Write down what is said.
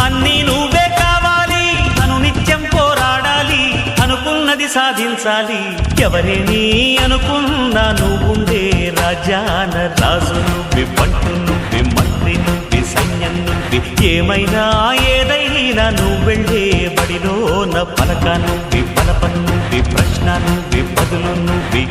అన్నీ నువ్వే కావాలి, అను నిత్యం పోరాడాలి, అనుకున్నది సాధించాలి. ఎవరేని అనుకున్నా నువ్వుండే రాజ్యాన రాజు నువ్వి, పంటు నువ్వి, మంత్రి నువ్వి, సైన్యం నువ్వి, ఏమైనా ఏదైనా నువ్వెళ్ళే బడిలో నా పలక నువ్వి, పలప నువ్వి, ప్రశ్న నువ్వి, బదులు నువ్వి.